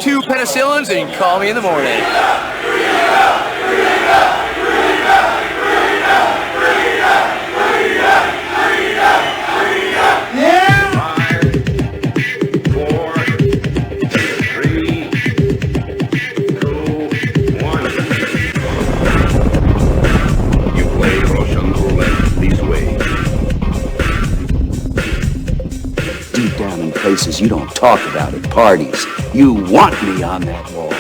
2 penicillins and call me in the morning. Places you don't talk about at parties. You want me on that wall.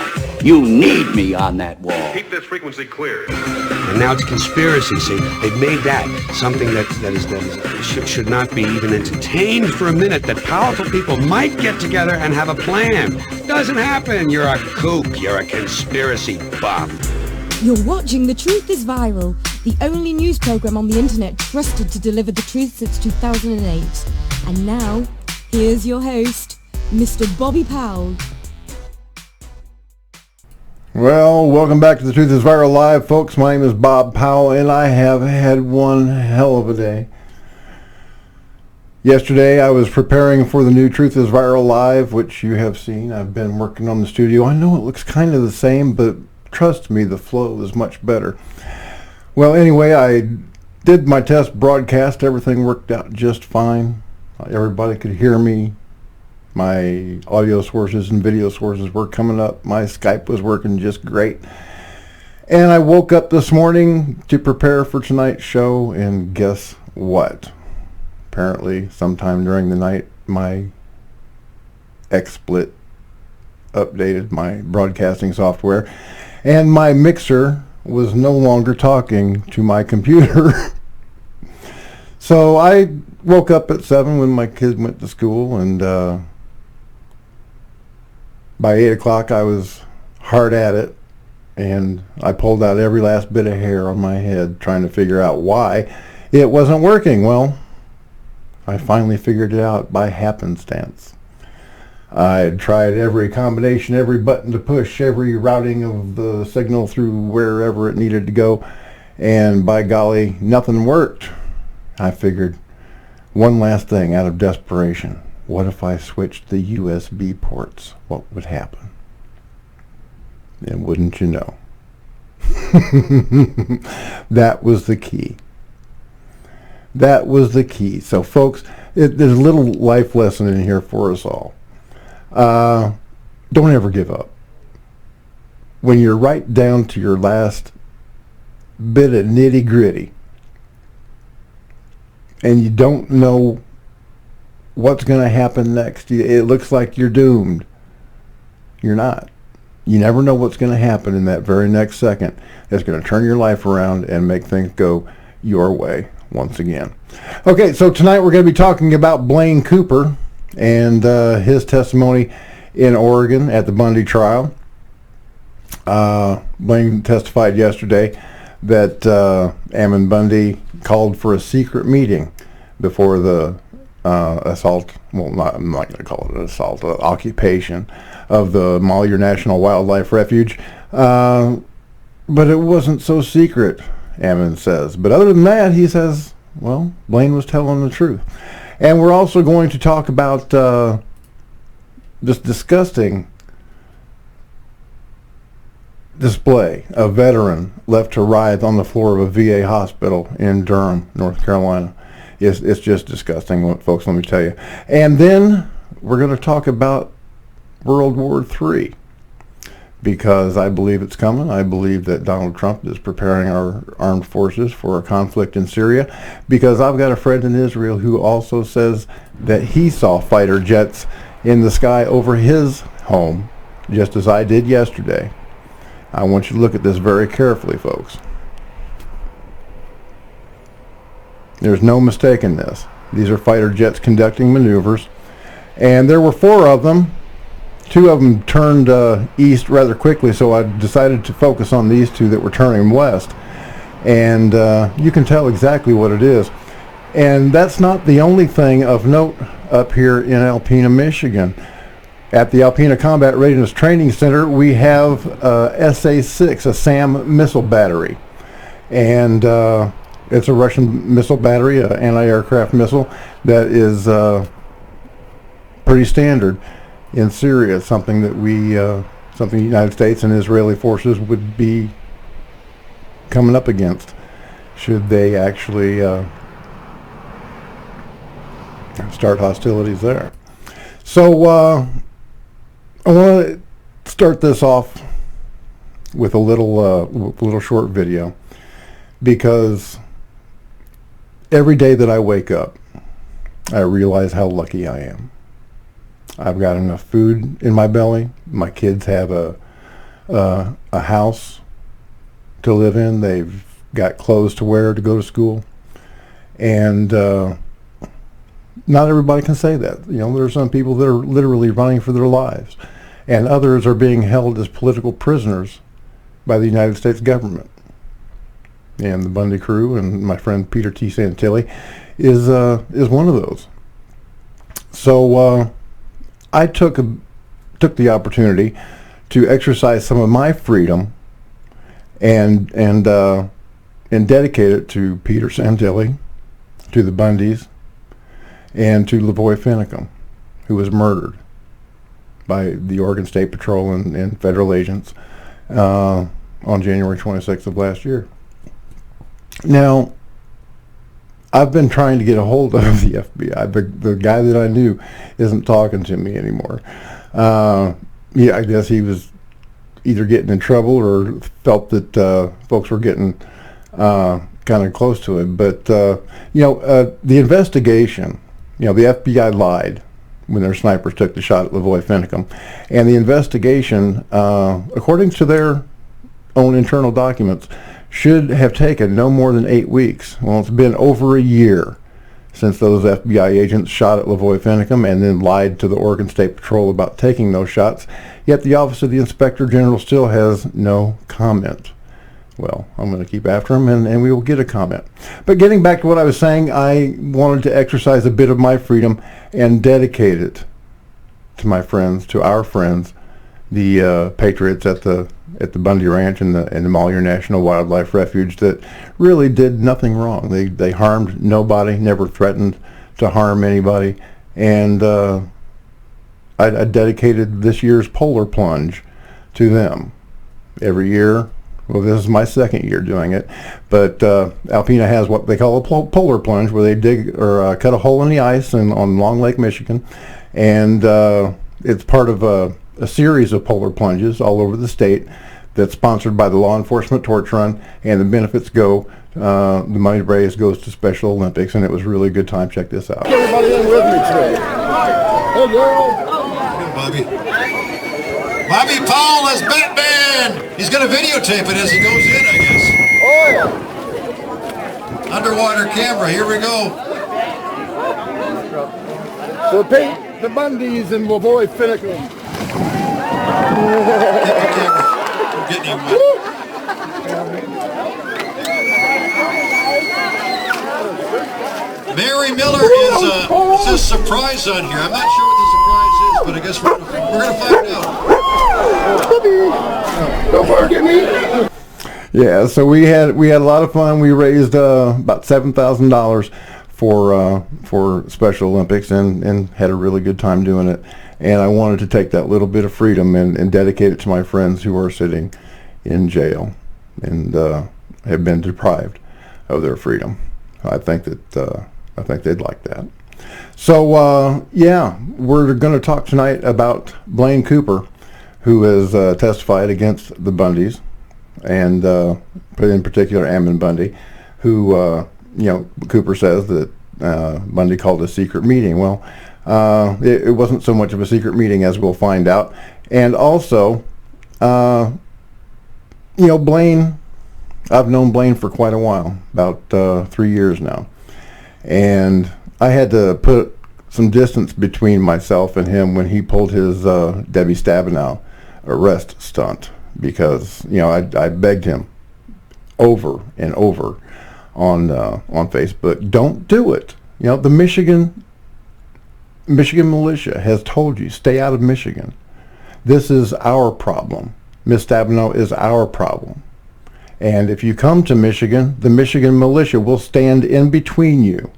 You need me on that wall. Keep this frequency clear. And now it's conspiracy. See, they've made that something that should not be even entertained for a minute. That powerful people might get together and have a plan. Doesn't happen. You're a kook. You're a conspiracy buff. You're watching The Truth is Viral, the only news program on the internet trusted to deliver the truth since 2008. And now, here's your host, Mr. Bobby Powell. Well, welcome back to The Truth is Viral Live, folks. My name is Bob Powell, and I have had one hell of a day. Yesterday, I was preparing for the new Truth is Viral Live, which you have seen. I've been working on the studio. I know it looks kind of the same, but trust me, the flow is much better. Well, anyway, I did my test broadcast. Everything worked out just fine. Everybody could hear me. My audio sources and video sources were coming up. My Skype was working just great. And I woke up this morning to prepare for tonight's show, and guess what? Apparently, sometime during the night, my XSplit updated my broadcasting software, and my mixer was no longer talking to my computer. So I woke up at 7 when my kids went to school, and by 8 o'clock I was hard at it, and I pulled out every last bit of hair on my head trying to figure out why it wasn't working. Well, I finally figured it out by happenstance. I had tried every combination, every button to push, every routing of the signal through wherever it needed to go, and by golly, nothing worked. I figured, one last thing out of desperation. What if I switched the USB ports? What would happen? And wouldn't you know? That was the key. That was the key. So folks, there's a little life lesson in here for us all. Don't ever give up. When you're right down to your last bit of nitty gritty, and you don't know what's going to happen next, it looks like you're doomed. You're not. You never know what's going to happen in that very next second. It's going to turn your life around and make things go your way once again. Okay, so tonight we're going to be talking about Blaine Cooper and his testimony in Oregon at the Bundy trial. Blaine testified yesterday that Ammon Bundy called for a secret meeting before the assault, well, I'm not going to call it an assault, occupation of the Malheur National Wildlife Refuge. But it wasn't so secret, Ammon says. But other than that, he says, well, Blaine was telling the truth. And we're also going to talk about this disgusting display. A veteran left to writhe on the floor of a VA hospital in Durham, North Carolina. It's just disgusting, folks, let me tell you. And then we're going to talk about World War III, because I believe it's coming. I believe that Donald Trump is preparing our armed forces for a conflict in Syria, because I've got a friend in Israel who also says that he saw fighter jets in the sky over his home, just as I did yesterday. I want you to look at this very carefully, folks. There's no mistaking this. These are fighter jets conducting maneuvers, and there were 4 of them. 2 of them turned east rather quickly, so I decided to focus on these 2 that were turning west. And you can tell exactly what it is. And that's not the only thing of note up here in Alpena, Michigan. At the Alpena Combat Readiness Training Center, we have SA-6, a SAM missile battery. And it's a Russian missile battery, an anti-aircraft missile that is pretty standard. in Syria, something that something the United States and Israeli forces would be coming up against should they actually start hostilities there. So I want to start this off with a little short video, because every day that I wake up, I realize how lucky I am. I've got enough food in my belly. My kids have a house to live in. They've got clothes to wear to go to school. And not everybody can say that. You know, there are some people that are literally running for their lives, and others are being held as political prisoners by the United States government. And the Bundy crew, and my friend Peter T. Santilli is one of those. So I took the opportunity to exercise some of my freedom and dedicate it to Peter Santilli, to the Bundys, and to Lavoy Finicum, who was murdered by the Oregon State Patrol and federal agents on January 26th of last year. Now, I've been trying to get a hold of the FBI. The guy that I knew isn't talking to me anymore. Yeah, I guess he was either getting in trouble or felt that folks were getting kind of close to him. But, the investigation, the FBI lied when their snipers took the shot at Lavoy Finicum. And the investigation, according to their own internal documents, should have taken no more than 8 weeks. Well, it's been over a year since those FBI agents shot at Lavoy Finicum and then lied to the Oregon State Patrol about taking those shots, yet the Office of the Inspector General still has no comment. Well, I'm going to keep after him, and we will get a comment. But getting back to what I was saying, I wanted to exercise a bit of my freedom and dedicate it to my friends, to our friends, the patriots at the Bundy Ranch and the Malheur National Wildlife Refuge, that really did nothing wrong. They harmed nobody, never threatened to harm anybody, and I dedicated this year's polar plunge to them. Every year, well, this is my second year doing it, but Alpena has what they call a polar plunge, where they dig or cut a hole in the ice on Long Lake, Michigan, and it's part of a series of polar plunges all over the state that's sponsored by the Law Enforcement Torch Run, and the benefits go, the money raised goes to Special Olympics, and it was a really good time. Check this out. Everybody in with me today. Hey, girl. Hey, Bobby Powell as Batman. He's going to videotape it as he goes in, I guess. Oh, yeah. Underwater camera. Here we go. So paint the Bundys and Lavoy Finicum. Getting him wet. Mary Miller is a surprise on here. I'm not sure what the surprise is, but I guess we're going to find out. Don't forget me. Yeah, so we had a lot of fun. We raised about $7,000 for Special Olympics and had a really good time doing it. And I wanted to take that little bit of freedom and dedicate it to my friends who are sitting in jail and have been deprived of their freedom. I think they'd like that. So yeah, we're going to talk tonight about Blaine Cooper, who has testified against the Bundys, and in particular Ammon Bundy, who Cooper says that Bundy called a secret meeting. Well, it wasn't so much of a secret meeting, as we'll find out. And also, Blaine, I've known Blaine for quite a while, about 3 years now. And I had to put some distance between myself and him when he pulled his Debbie Stabenow arrest stunt, because, I begged him over and over on Facebook, don't do it. The Michigan militia has told you, stay out of Michigan. This is our problem. Miss Stabenow is our problem. And if you come to Michigan, the Michigan militia will stand in between you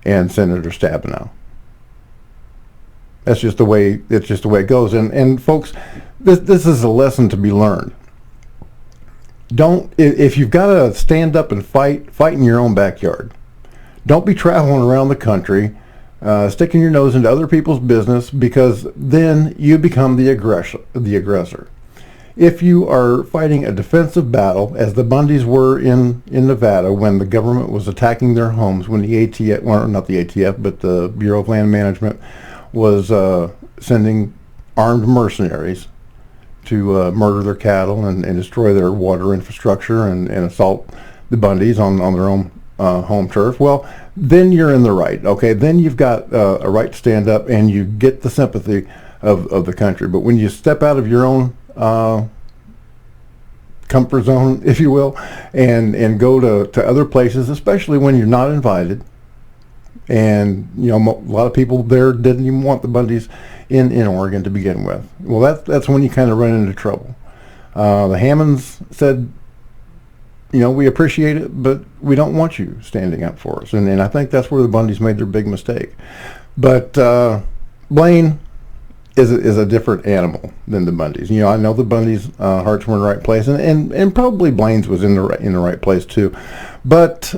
and Senator Stabenow. That's just the way. It's just the way it goes. And folks, this is a lesson to be learned. Don't, if you've got to stand up and fight in your own backyard. Don't be traveling around the country, sticking your nose into other people's business, because then you become the aggressor. If you are fighting a defensive battle, as the Bundys were in Nevada when the government was attacking their homes, when the ATF, well, not the ATF, but the Bureau of Land Management was sending armed mercenaries to murder their cattle and destroy their water infrastructure and assault the Bundys on their own home turf, well, then you're in the right, okay? Then you've got a right to stand up and you get the sympathy of the country. But when you step out of your own comfort zone, if you will, and go to other places, especially when you're not invited, and a lot of people there didn't even want the Bundys in Oregon to begin with. Well, that's when you kind of run into trouble. The Hammonds said, we appreciate it, but we don't want you standing up for us. And I think that's where the Bundys made their big mistake. But Blaine is a different animal than the Bundys. I know the Bundys' hearts were in the right place, and probably Blaine's was in the right place too. But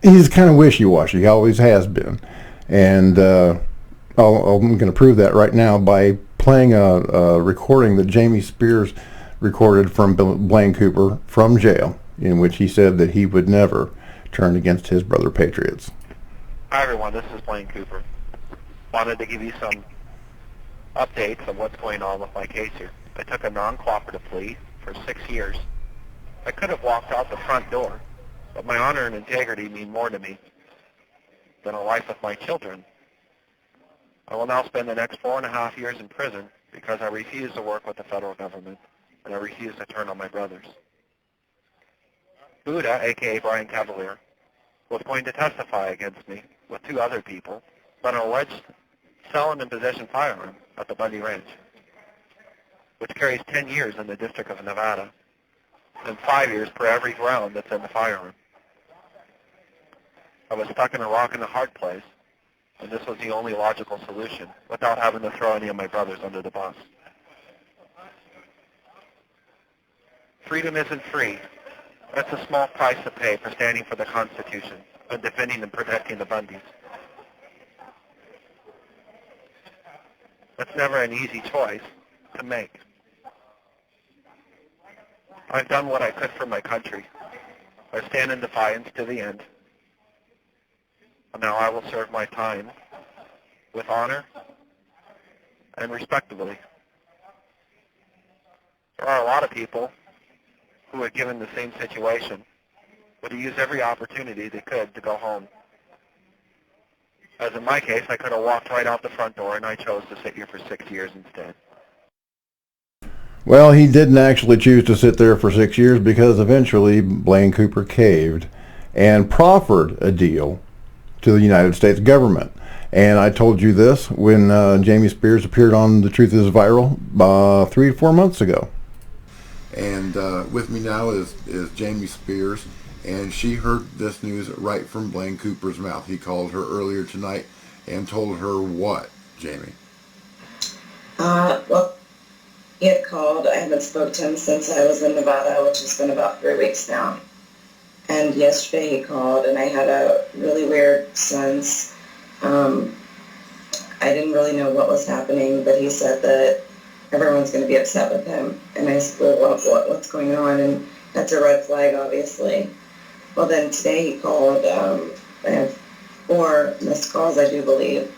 he's kind of wishy-washy. He always has been. And I'm going to prove that right now by playing a recording that Jamie Spears recorded from Blaine Cooper from jail, in which he said that he would never turn against his brother patriots. Hi everyone, this is Blaine Cooper. Wanted to give you some updates of what's going on with my case here. I took a non-cooperative plea for 6 years. I could have walked out the front door, but my honor and integrity mean more to me than a life with my children. I will now spend the next 4.5 years in prison because I refuse to work with the federal government and I refuse to turn on my brothers. Buddha, a.k.a. Brian Cavalier, was going to testify against me with 2 other people on an alleged selling and possession firearm at the Bundy Ranch, which carries 10 years in the District of Nevada and 5 years per every round that's in the firearm. I was stuck in a rock and a hard place, and this was the only logical solution without having to throw any of my brothers under the bus. Freedom isn't free. That's a small price to pay for standing for the Constitution and defending and protecting the Bundys. That's never an easy choice to make. I've done what I could for my country. I stand in defiance to the end. And now I will serve my time with honor and respectably. There are a lot of people who are given the same situation would have used every opportunity they could to go home. As in my case, I could have walked right out the front door, and I chose to sit here for 6 years instead. Well, he didn't actually choose to sit there for 6 years because eventually Blaine Cooper caved and proffered a deal to the United States government. And I told you this when Jamie Spears appeared on The Truth is Viral 3 to 4 months ago. And with me now is Jamie Spears, and she heard this news right from Blaine Cooper's mouth. He called her earlier tonight and told her what, Jamie? Well, he had called. I haven't spoke to him since I was in Nevada, which has been about 3 weeks now. And yesterday he called, and I had a really weird sense. I didn't really know what was happening, but he said that everyone's going to be upset with him. And I said, well, what's going on? And that's a red flag, obviously. Well, then today he called. I have 4 missed calls, I do believe.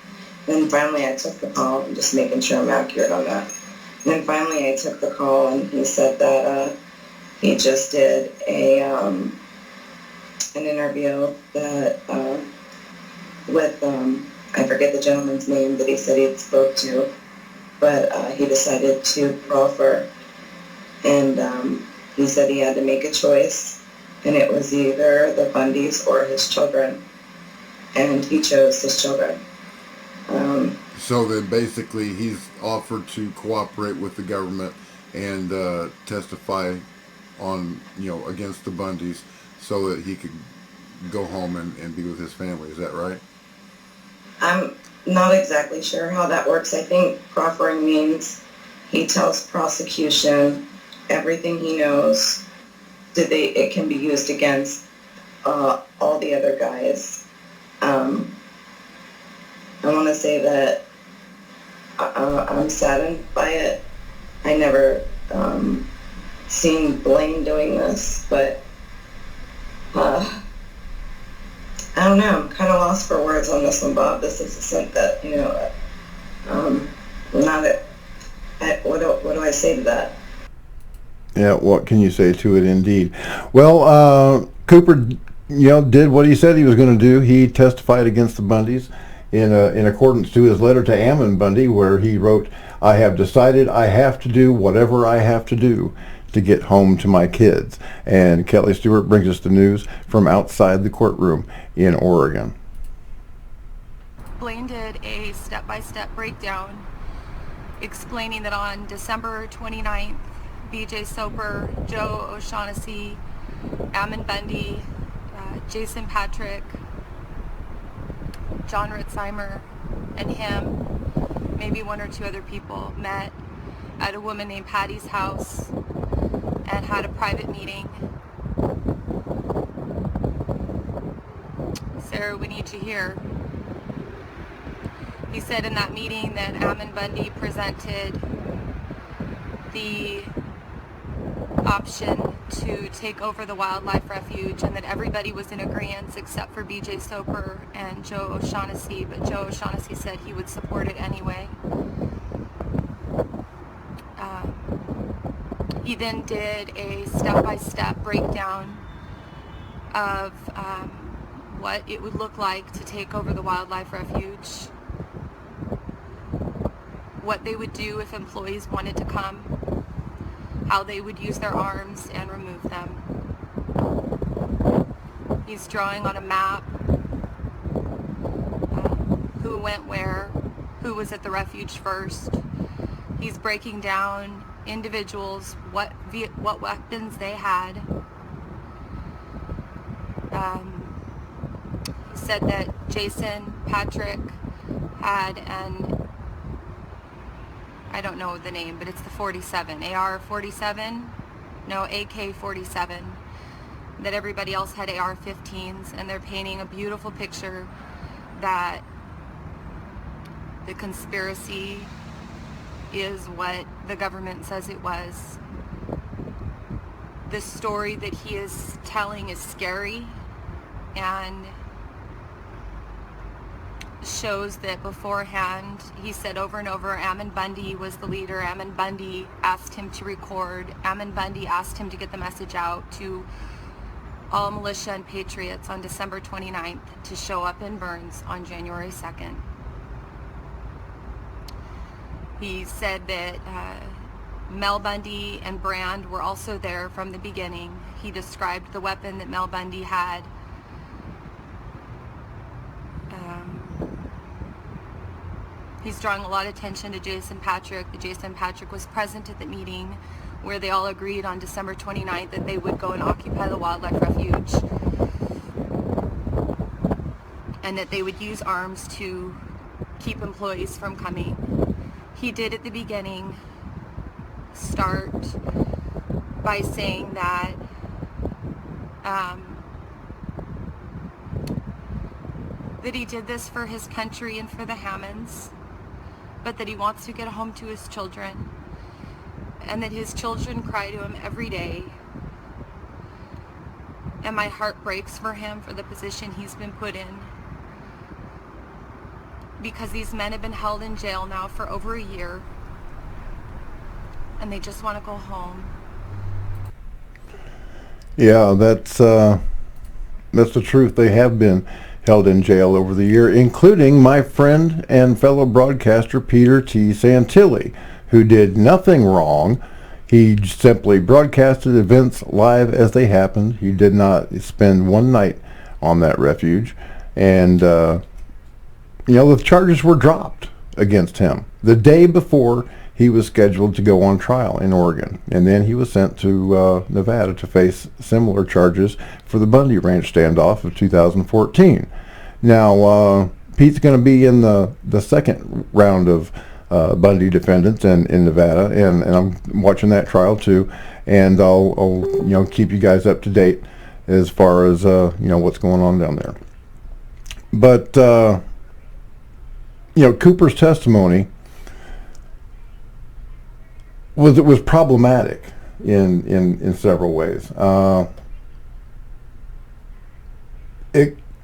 Then finally I took the call. I'm just making sure I'm accurate on that. And then finally I took the call, and he said that he just did an interview that with, I forget the gentleman's name that he said he spoke to, but he decided to proffer, and he said he had to make a choice, and it was either the Bundys or his children, and he chose his children. So then basically he's offered to cooperate with the government and testify on, against the Bundys so that he could go home and be with his family. Is that right? not exactly sure how that works. I think proffering means he tells prosecution everything he knows. It can be used against all the other guys. I want to say that I'm saddened by it. I never seen Blaine doing this, but I don't know. I'm kind of lost for words on this one, Bob. This is something that, what do I say to that? Yeah, what can you say to it, indeed? Well, Cooper, did what he said he was going to do. He testified against the Bundys in accordance to his letter to Ammon Bundy, where he wrote, "I have decided I have to do whatever I have to do to get home to my kids." And Kelly Stewart brings us the news from outside the courtroom in Oregon. Blaine did a step-by-step breakdown explaining that on December 29th, B.J. Soper, Joe O'Shaughnessy, Ammon Bundy, Jason Patrick, John Ritzheimer, and him, maybe one or two other people, met at a woman named Patty's house and had a private meeting. Sarah, we need you here. He said in that meeting that Ammon Bundy presented the option to take over the wildlife refuge and that everybody was in agreement except for B.J. Soper and Joe O'Shaughnessy, but Joe O'Shaughnessy said he would support it anyway. He then did a step-by-step breakdown of what it would look like to take over the wildlife refuge, what they would do if employees wanted to come, how they would use their arms and remove them. He's drawing on a map who went where, who was at the refuge first. He's breaking down individuals, what weapons they had. He said that Jason Patrick had an, I don't know the name, but it's the 47, AR-47, no, AK-47, that everybody else had AR-15s, and they're painting a beautiful picture that the conspiracy is what the government says it was. The story that he is telling is scary and shows that beforehand he said over and over Ammon Bundy was the leader. Ammon Bundy asked him to record. Ammon Bundy asked him to get the message out to all militia and patriots on December 29th to show up in Burns on January 2nd. He said that Mel Bundy and Brand were also there from the beginning. He described the weapon that Mel Bundy had. He's drawing a lot of attention to Jason Patrick. That Jason Patrick was present at the meeting where they all agreed on December 29th that they would go and occupy the wildlife refuge and that they would use arms to keep employees from coming. He did at the beginning start by saying that that he did this for his country and for the Hammonds, but that he wants to get home to his children, and that his children cry to him every day. And my heart breaks for him, for the position he's been put in, because these men have been held in jail now for over a year, and they just want to go home. Yeah, that's the truth. They have been held in jail over the year, including my friend and fellow broadcaster Peter T. Santilli, who did nothing wrong. He simply broadcasted events live as they happened. He did not spend one night on that refuge, and the charges were dropped against him the day before he was scheduled to go on trial in Oregon, and then he was sent to Nevada to face similar charges for the Bundy Ranch standoff of 2014. Now, Pete's going to be in the second round of Bundy defendants in Nevada, and I'm watching that trial too, and I'll keep you guys up to date as far as what's going on down there. But Cooper's testimony was problematic in several ways.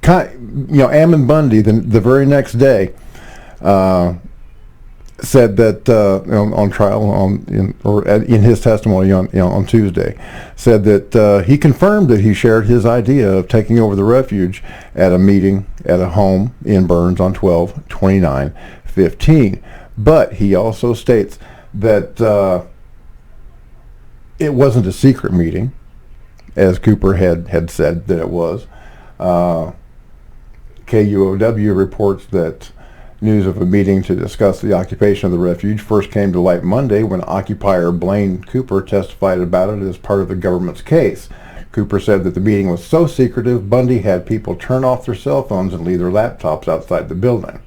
Ammon Bundy the very next day said that on trial in his testimony on Tuesday, said that he confirmed that he shared his idea of taking over the refuge at a meeting at a home in Burns on 12/29/15. But he also states that it wasn't a secret meeting, as Cooper had said that it was. KUOW reports that news of a meeting to discuss the occupation of the refuge first came to light Monday when occupier Blaine Cooper testified about it as part of the government's case. Cooper said that the meeting was so secretive, Bundy had people turn off their cell phones and leave their laptops outside the building.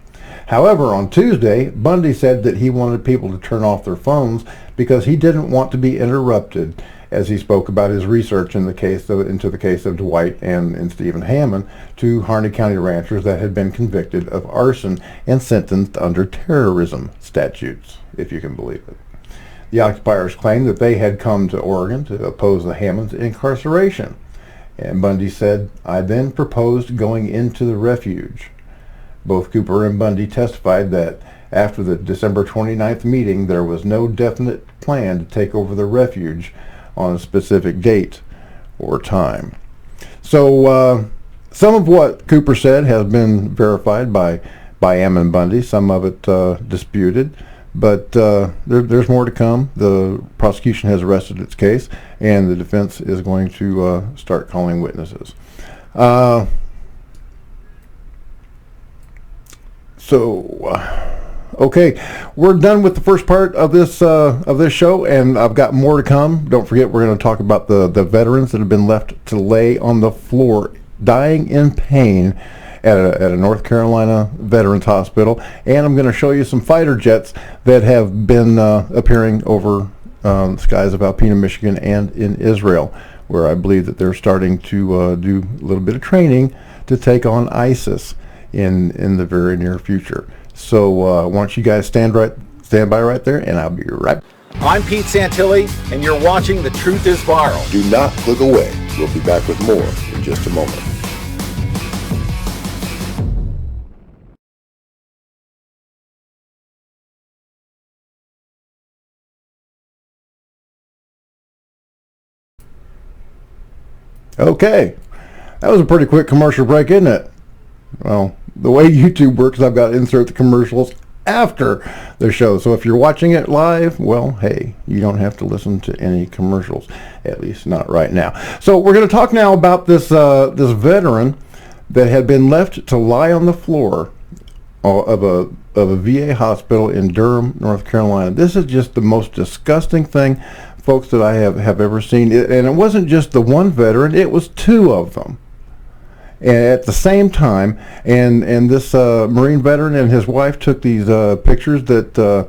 However, on Tuesday, Bundy said that he wanted people to turn off their phones because he didn't want to be interrupted as he spoke about his research into the case of Dwight and Stephen Hammond, two Harney County ranchers that had been convicted of arson and sentenced under terrorism statutes, if you can believe it. The occupiers claimed that they had come to Oregon to oppose the Hammonds' incarceration. And Bundy said, "I then proposed going into the refuge." Both Cooper and Bundy testified that after the December 29th meeting, there was no definite plan to take over the refuge on a specific date or time. So some of what Cooper said has been verified by Ammon Bundy, some of it disputed, but there's more to come. The prosecution has arrested its case, and the defense is going to start calling witnesses. Okay, we're done with the first part of this show, and I've got more to come. Don't forget, we're going to talk about the veterans that have been left to lay on the floor, dying in pain at a North Carolina veterans hospital, and I'm going to show you some fighter jets that have been appearing over the skies of Alpena, Michigan, and in Israel, where I believe that they're starting to do a little bit of training to take on ISIS in the very near future. So why don't you guys stand by right there, and I'll be right back. I'm Pete Santilli, and you're watching The Truth is Viral. Do not click away. We'll be back with more in just a moment. Okay, that was a pretty quick commercial break, isn't it? Well, the way YouTube works, I've got to insert the commercials after the show. So if you're watching it live, well, hey, you don't have to listen to any commercials, at least not right now. So we're going to talk now about this veteran that had been left to lie on the floor of a VA hospital in Durham, North Carolina. This is just the most disgusting thing, folks, that I have ever seen. And it wasn't just the one veteran, it was two of them at the same time, and this Marine veteran and his wife took these pictures that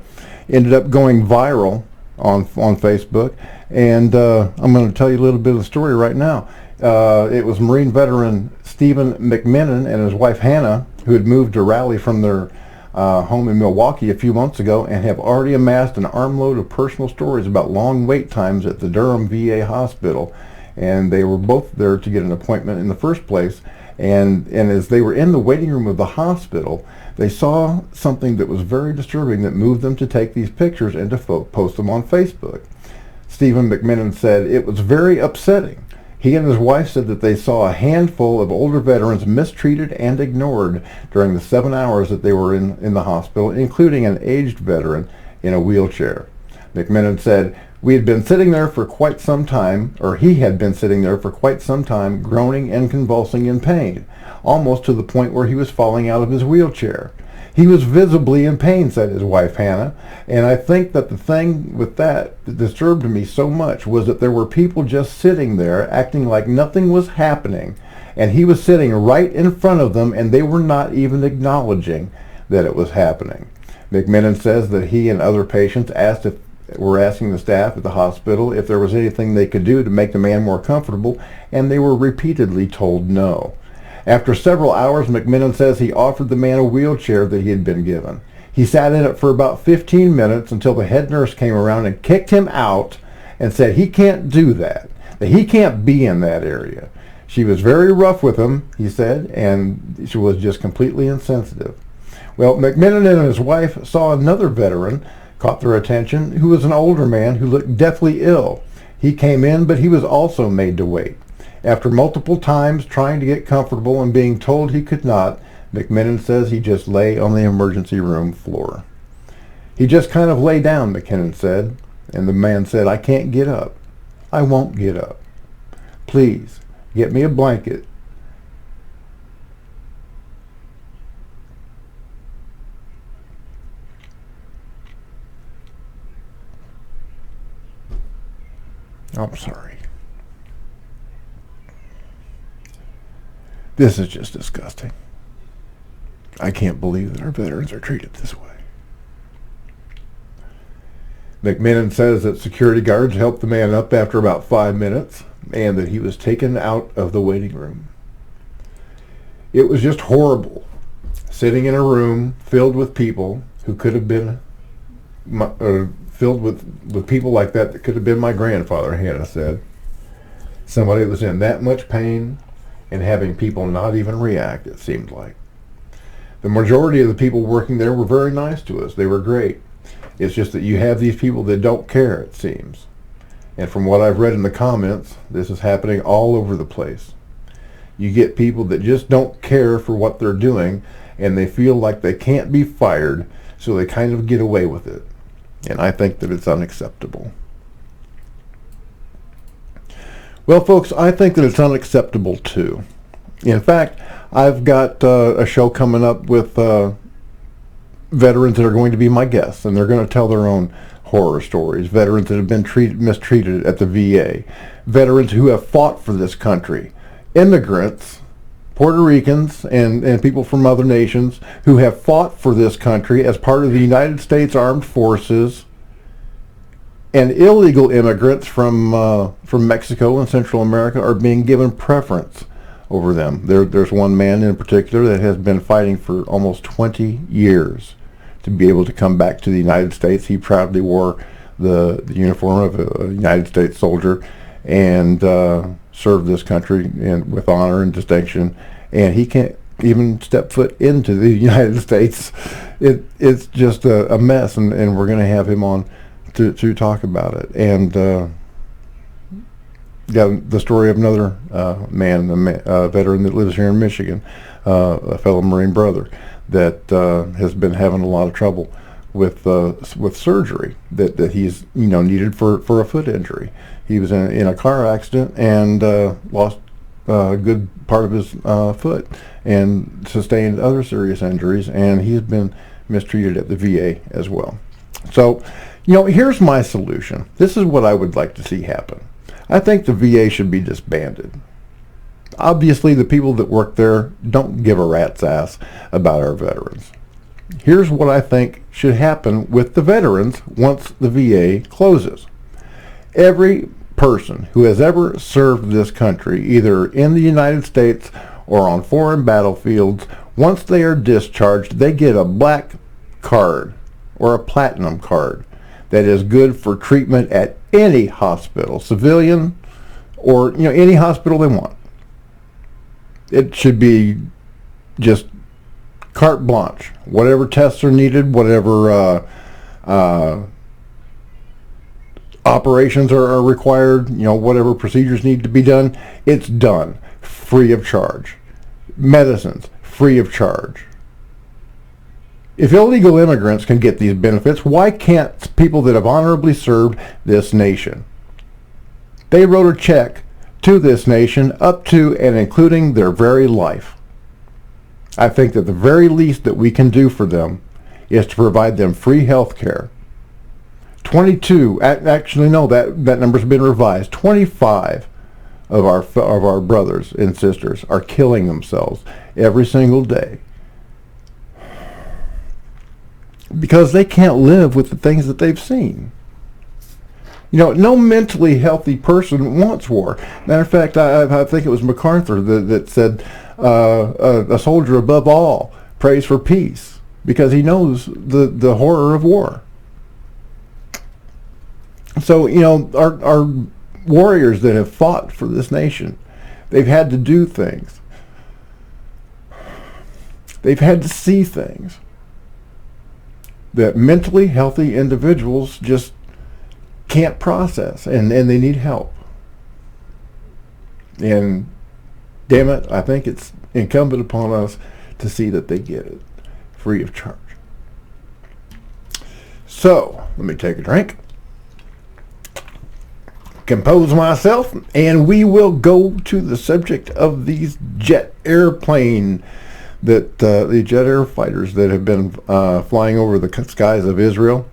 ended up going viral on Facebook, and I'm going to tell you a little bit of the story right now. It was Marine veteran Stephen McMenamin and his wife Hannah, who had moved to Raleigh from their home in Milwaukee a few months ago, and have already amassed an armload of personal stories about long wait times at the Durham VA hospital. And they were both there to get an appointment in the first place. And as they were in the waiting room of the hospital, they saw something that was very disturbing that moved them to take these pictures and to post them on Facebook. Stephen McMenamin said it was very upsetting. He and his wife said that they saw a handful of older veterans mistreated and ignored during the 7 hours that they were in the hospital, including an aged veteran in a wheelchair. McMenamin said, "We had been sitting there for quite some time, or he had been sitting there for quite some time, groaning and convulsing in pain, almost to the point where he was falling out of his wheelchair. He was visibly in pain," said his wife Hannah, "and I think that the thing with that disturbed me so much was that there were people just sitting there acting like nothing was happening, and he was sitting right in front of them, and they were not even acknowledging that it was happening. McMillan says that he and other patients were asking the staff at the hospital if there was anything they could do to make the man more comfortable, and they were repeatedly told no. After several hours, McMillan says he offered the man a wheelchair that he had been given. He sat in it for about 15 minutes until the head nurse came around and kicked him out and said he can't do that he can't be in that area. She was very rough with him, he said, and she was just completely insensitive. Well, McMillan and his wife saw another veteran, caught their attention, who was an older man who looked deathly ill. He came in, but he was also made to wait. After multiple times trying to get comfortable and being told he could not, McMillan says he just lay on the emergency room floor. He just kind of lay down, McKinnon said, and the man said, "I can't get up. I won't get up. Please, get me a blanket." I'm sorry. This is just disgusting. I can't believe that our veterans are treated this way. McMillan says that security guards helped the man up after about 5 minutes and that he was taken out of the waiting room. It was just horrible, sitting in a room filled with people who could have been filled with people like that could have been my grandfather, Hannah said. Somebody was in that much pain and having people not even react, it seemed like. The majority of the people working there were very nice to us. They were great. It's just that you have these people that don't care, it seems. And from what I've read in the comments, this is happening all over the place. You get people that just don't care for what they're doing, and they feel like they can't be fired, so they kind of get away with it. And I think that it's unacceptable. Well, folks, I think that it's unacceptable too. In fact, I've got a show coming up with veterans that are going to be my guests, and they're going to tell their own horror stories. Veterans that have been mistreated at the VA. Veterans who have fought for this country. Immigrants, Puerto Ricans, and people from other nations who have fought for this country as part of the United States Armed Forces, and illegal immigrants from Mexico and Central America are being given preference over them. There's one man in particular that has been fighting for almost 20 years to be able to come back to the United States. He proudly wore the uniform of a United States soldier and served this country with honor and distinction, and he can't even step foot into the United States. It's just a mess, and we're going to have him on to talk about it. And got the story of another a veteran that lives here in Michigan, a fellow Marine brother that has been having a lot of trouble with surgery that he's needed for a foot injury. He was in a car accident and lost a good part of his foot and sustained other serious injuries, and he's been mistreated at the VA as well. So, here's my solution. This is what I would like to see happen. I think the VA should be disbanded. Obviously, the people that work there don't give a rat's ass about our veterans. Here's what I think should happen with the veterans once the VA closes. Every person who has ever served this country, either in the United States or on foreign battlefields, once they are discharged, they get a black card or a platinum card that is good for treatment at any hospital, civilian or any hospital they want. It should be just carte blanche. Whatever tests are needed, whatever operations are required, whatever procedures need to be done, it's done free of charge. Medicines, free of charge. If illegal immigrants can get these benefits, why can't people that have honorably served this nation? They wrote a check to this nation up to and including their very life. I think that the very least that we can do for them is to provide them free health care. 22, actually no, that number's been revised. 25 of our brothers and sisters are killing themselves every single day because they can't live with the things that they've seen. You know, no mentally healthy person wants war. Matter of fact, I think it was MacArthur that said, a soldier above all prays for peace because he knows the horror of war. So, you know, our warriors that have fought for this nation, they've had to do things. They've had to see things that mentally healthy individuals just can't process, and they need help. And damn it, I think it's incumbent upon us to see that they get it free of charge. So, let me take a drink, compose myself, and we will go to the subject of these jet airplane that the jet air fighters that have been flying over the skies of Israel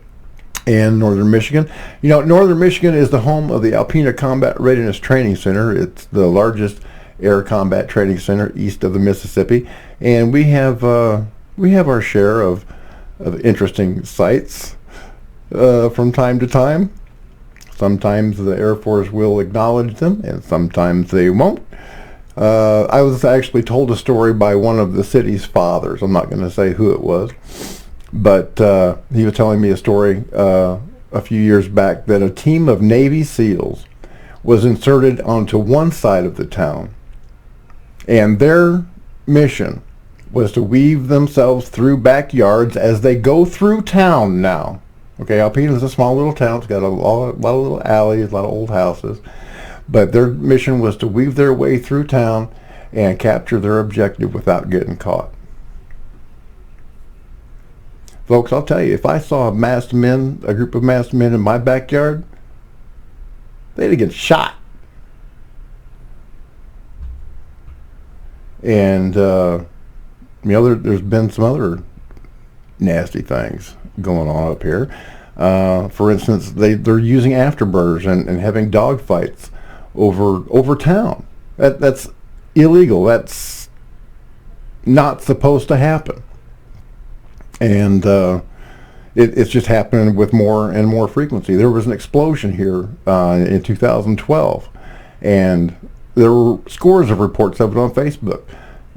and northern Michigan. You know, northern Michigan is the home of the Alpena Combat Readiness Training Center. It's the largest air combat training center east of the Mississippi, and we have our share of interesting sights from time to time. Sometimes the Air Force will acknowledge them, and sometimes they won't. I was actually told a story by one of the city's fathers. I'm not going to say who it was, but he was telling me a story a few years back that a team of Navy SEALs was inserted onto one side of the town, and their mission was to weave themselves through backyards as they go through town now. Okay, Alpena is a small little town. It's got a lot of little alleys, a lot of old houses. But their mission was to weave their way through town and capture their objective without getting caught. Folks, I'll tell you, if I saw a group of masked men in my backyard, they'd get shot. And, you know, there's been some other nasty things going on up here. For instance, they're using afterburners and having dog fights over town. That's illegal. That's not supposed to happen. And it's just happening with more and more frequency. There was an explosion here in 2012, and there were scores of reports of it on Facebook.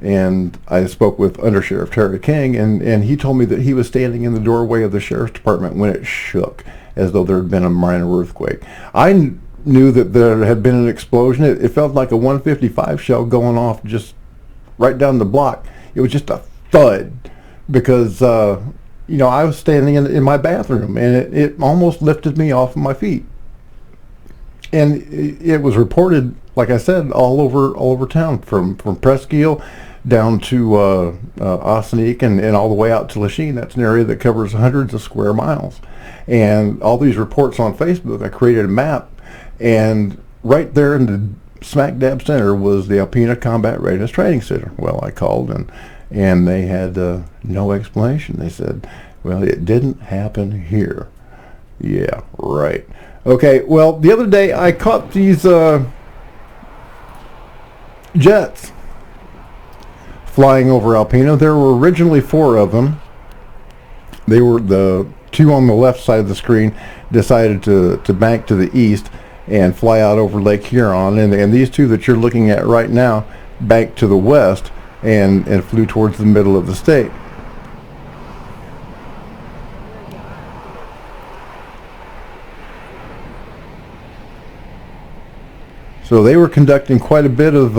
And I spoke with Undersheriff Terry King, and he told me that he was standing in the doorway of the sheriff's department when it shook, as though there had been a minor earthquake. I knew that there had been an explosion. It felt like a 155 shell going off just right down the block. It was just a thud, because you know, I was standing in my bathroom, and it almost lifted me off of my feet. And it was reported, like I said, all over town, from Presqu'Île down to Osanique and all the way out to Lachine. That's an area that covers hundreds of square miles. And all these reports on Facebook, I created a map, and right there in the smack dab center was the Alpena Combat Readiness Training Center. Well, I called, and they had no explanation. They said, well, it didn't happen here. Yeah, right. Okay, well, the other day I caught these jets flying over Alpena. There were originally 4 of them. They were the 2 on the left side of the screen decided to bank to the east and fly out over Lake Huron, and these 2 that you're looking at right now banked to the west and flew towards the middle of the state. So they were conducting quite a bit of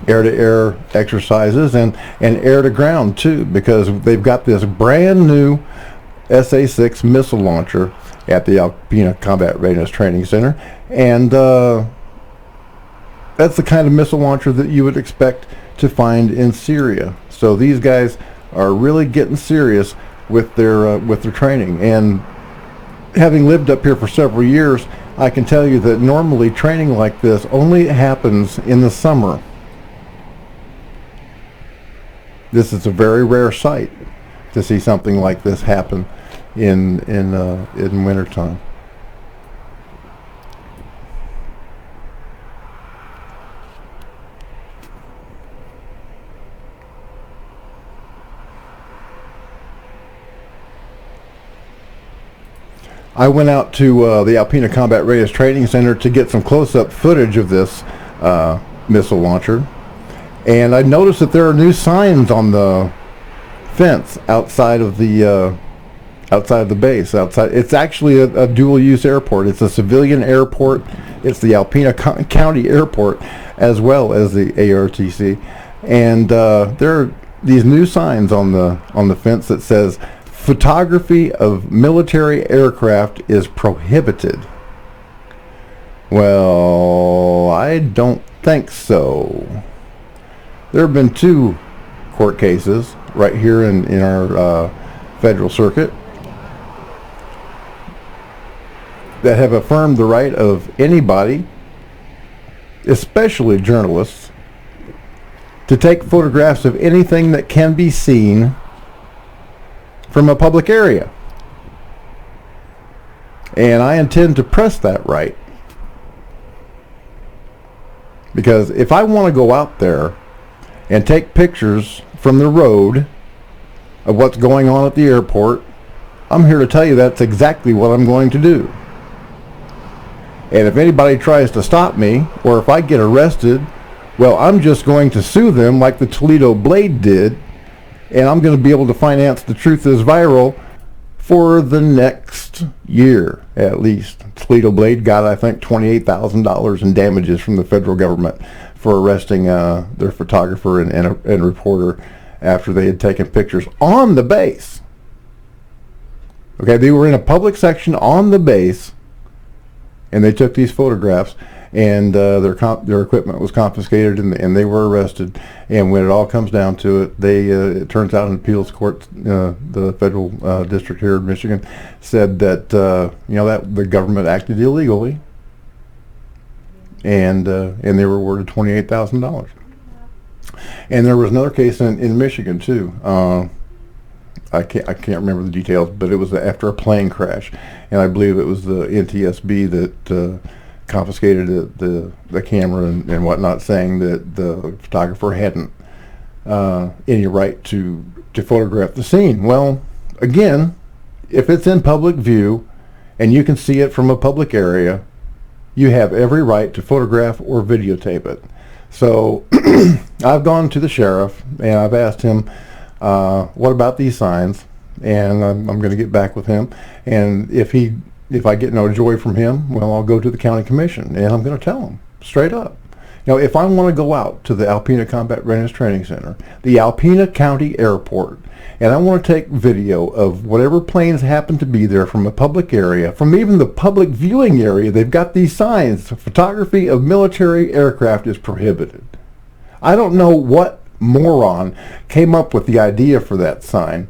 air-to-air exercises and air-to-ground too, because they've got this brand new SA-6 missile launcher at the Alpena Combat Readiness Training Center, and that's the kind of missile launcher that you would expect to find in Syria. So these guys are really getting serious with their training. And having lived up here for several years, I can tell you that normally training like this only happens in the summer. This is a very rare sight to see something like this happen in wintertime. I went out to the Alpena Combat Readiness Training Center to get some close-up footage of this missile launcher, and I noticed that there are new signs on the fence outside of the base. It's actually a dual-use airport. It's a civilian airport. It's the Alpena County Airport as well as the ARTC, and there are these new signs on the fence that says photography of military aircraft is prohibited. Well, I don't think so. There have been 2 court cases right here in our federal circuit that have affirmed the right of anybody, especially journalists, to take photographs of anything that can be seen from a public area. And I intend to press that right. Because if I want to go out there and take pictures from the road of what's going on at the airport, I'm here to tell you that's exactly what I'm going to do. And if anybody tries to stop me, or if I get arrested, well, I'm just going to sue them like the Toledo Blade did, and I'm going to be able to finance The Truth is Viral for the next year, at least. Toledo Blade got, I think, $28,000 in damages from the federal government for arresting their photographer and reporter after they had taken pictures on the base. Okay, they were in a public section on the base, and they took these photographs, and their equipment was confiscated, and they were arrested. And when it all comes down to it, it turns out an appeals court, the federal district here in Michigan, said that that the government acted illegally, and they were awarded $28,000. And there was another case in Michigan too. I can't remember the details, but it was after a plane crash, and I believe it was the NTSB that confiscated the camera and whatnot, saying that the photographer hadn't any right to photograph the scene. Well, again, if it's in public view and you can see it from a public area, you have every right to photograph or videotape it. So I've gone to the sheriff and I've asked him, what about these signs? And I'm going to get back with him. And if I get no joy from him, well, I'll go to the county commission and I'm going to tell him straight up. If I want to go out to the Alpena Combat Readiness Training Center, the Alpena County Airport, and I want to take video of whatever planes happen to be there from a public area, from even the public viewing area, they've got these signs, photography of military aircraft is prohibited. I don't know what moron came up with the idea for that sign,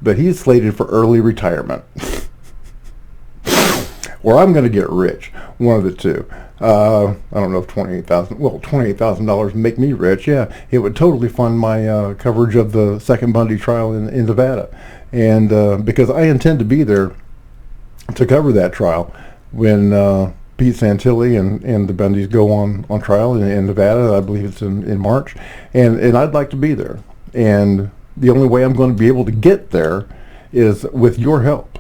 but he's slated for early retirement. Or I'm going to get rich, one of the two. I don't know if $28,000 make me rich. Yeah, it would totally fund my coverage of the second Bundy trial in Nevada. And because I intend to be there to cover that trial when Pete Santilli and the Bundys go on trial in Nevada. I believe it's in March. And I'd like to be there. And the only way I'm going to be able to get there is with your help.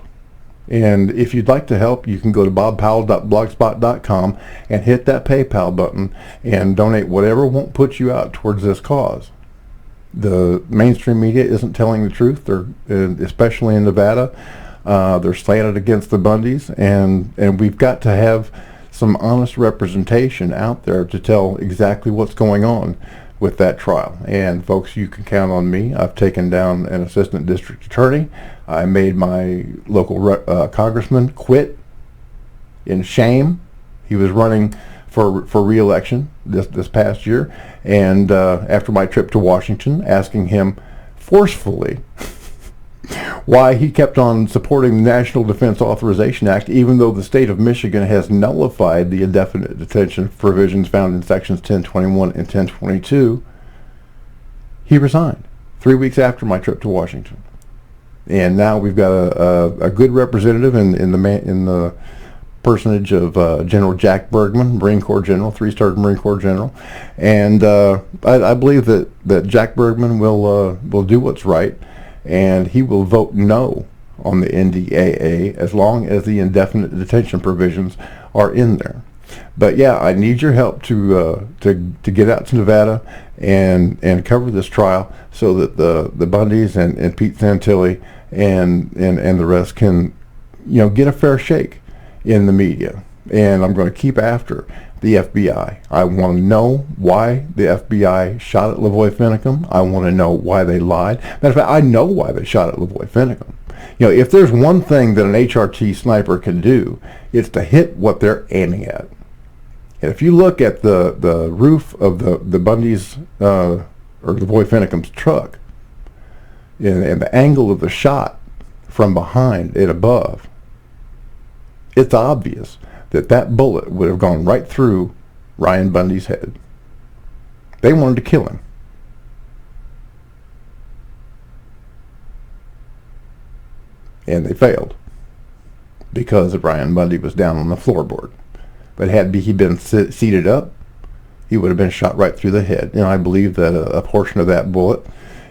And if you'd like to help, you can go to bobpowell.blogspot.com and hit that PayPal button and donate whatever won't put you out towards this cause. The mainstream media isn't telling the truth. They're especially in Nevada. They're slanted against the Bundys, and we've got to have some honest representation out there to tell exactly what's going on with that trial. And folks, you can count on me. I've taken down an assistant district attorney. I made my local congressman quit in shame. He was running for re-election this past year, and after my trip to Washington, asking him forcefully why he kept on supporting the National Defense Authorization Act, even though the state of Michigan has nullified the indefinite detention provisions found in sections 1021 and 1022, he resigned 3 weeks after my trip to Washington. And now we've got a good representative in the personage of General Jack Bergman, Marine Corps General, 3-star Marine Corps General, and I believe that Jack Bergman will do what's right, and he will vote no on the NDAA as long as the indefinite detention provisions are in there. But yeah, I need your help to get out to Nevada and cover this trial so that the Bundys and Pete Santilli and the rest can, get a fair shake in the media. And I'm going to keep after the FBI. I want to know why the FBI shot at Lavoy Finicum. I want to know why they lied. Matter of fact, I know why they shot at Lavoy Finicum. If there's one thing that an HRT sniper can do, it's to hit what they're aiming at. And if you look at the roof of the Bundy's or Lavoy Finicum's truck, and the angle of the shot from behind and above, it's obvious that bullet would have gone right through Ryan Bundy's head. They wanted to kill him. And they failed because Ryan Bundy was down on the floorboard. But had he been seated up, he would have been shot right through the head. I believe that a portion of that bullet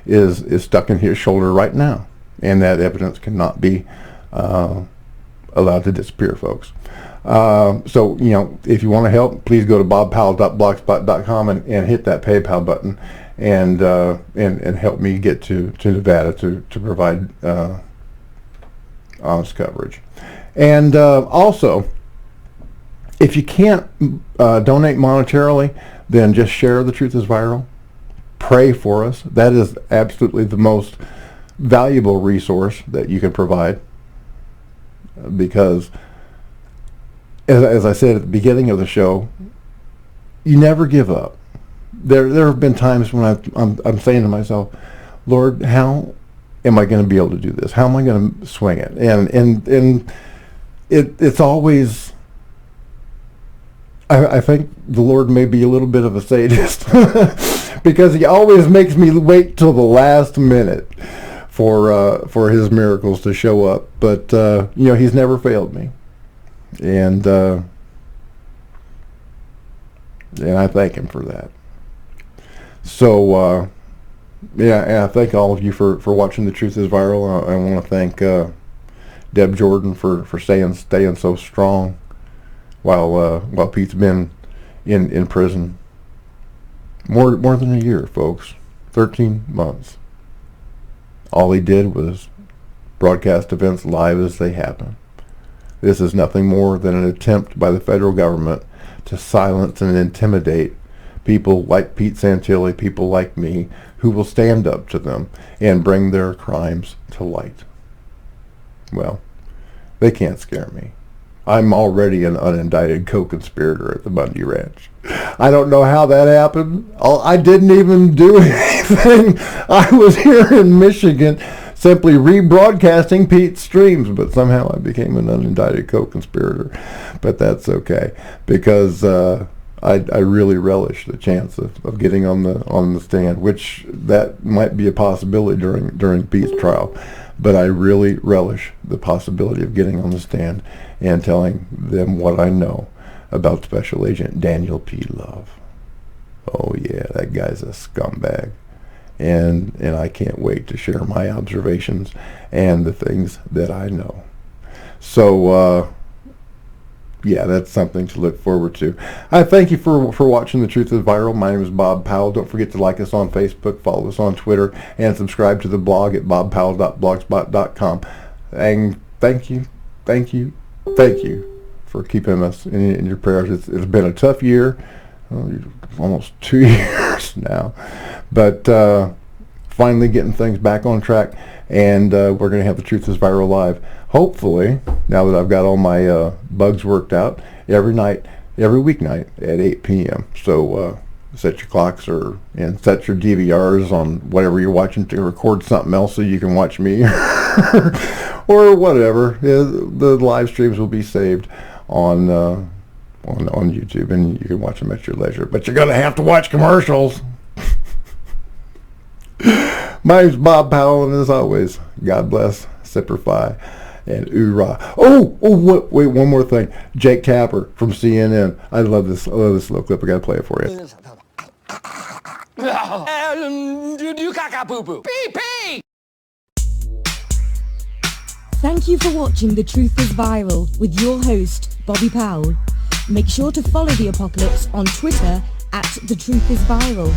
is stuck in his shoulder right now. And that evidence cannot be allowed to disappear, folks. So, if you want to help, please go to bobpowell.blogspot.com and hit that PayPal button and help me get to Nevada to provide honest coverage. And also, if you can't donate monetarily, then just share The Truth is Viral. Pray for us. That is absolutely the most valuable resource that you can provide, because as I said at the beginning of the show, you never give up. There have been times when I'm saying to myself, Lord, how am I going to be able to do this? How am I going to swing it? And it's always, I think the Lord may be a little bit of a sadist because he always makes me wait till the last minute for his miracles to show up. But he's never failed me. And I thank him for that. So and I thank all of you for watching The Truth is Viral. I want to thank Deb Jordan for staying so strong while Pete's been in prison. More than a year, folks. 13 months. All he did was broadcast events live as they happen. This is nothing more than an attempt by the federal government to silence and intimidate people like Pete Santilli, people like me, who will stand up to them and bring their crimes to light. Well, they can't scare me. I'm already an unindicted co-conspirator at the Bundy Ranch. I don't know how that happened. I didn't even do anything. I was here in Michigan simply rebroadcasting Pete's streams, but somehow I became an unindicted co-conspirator. But that's okay, because I really relish the chance of getting on the stand, which that might be a possibility during Pete's trial. But I really relish the possibility of getting on the stand and telling them what I know about Special Agent Daniel P. Love. Oh yeah, that guy's a scumbag. And I can't wait to share my observations and the things that I know. So yeah, that's something to look forward to. I thank you for watching The Truth is Viral. My name is Bob Powell. Don't forget to like us on Facebook, follow us on Twitter, and subscribe to the blog at bobpowell.blogspot.com. And thank you for keeping us in your prayers. It's been a tough year, almost 2 years now, but finally getting things back on track, and we're going to have The Truth is Viral live. Hopefully, now that I've got all my bugs worked out, every weeknight at 8 p.m. So set your clocks and set your DVRs on whatever you're watching to record something else so you can watch me or whatever. The live streams will be saved on YouTube, and you can watch them at your leisure. But you're going to have to watch commercials. My name's Bob Powell, and as always, God bless, Semper Fi, and oorah. Wait, one more thing. Jake Tapper from CNN. I love this little clip. I got to play it for you. Do caca poo poo. Pee pee. Thank you for watching The Truth is Viral with your host, Bobby Powell. Make sure to follow The Apocalypse on Twitter at The Truth is Viral.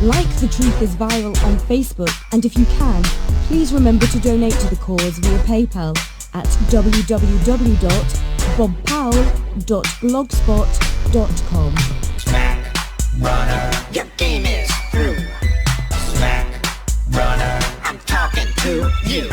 Like The Truth is Viral on Facebook, and if you can, please remember to donate to the cause via PayPal at www.bobpowell.blogspot.com. Smack runner, your game is through. Smack runner, I'm talking to you.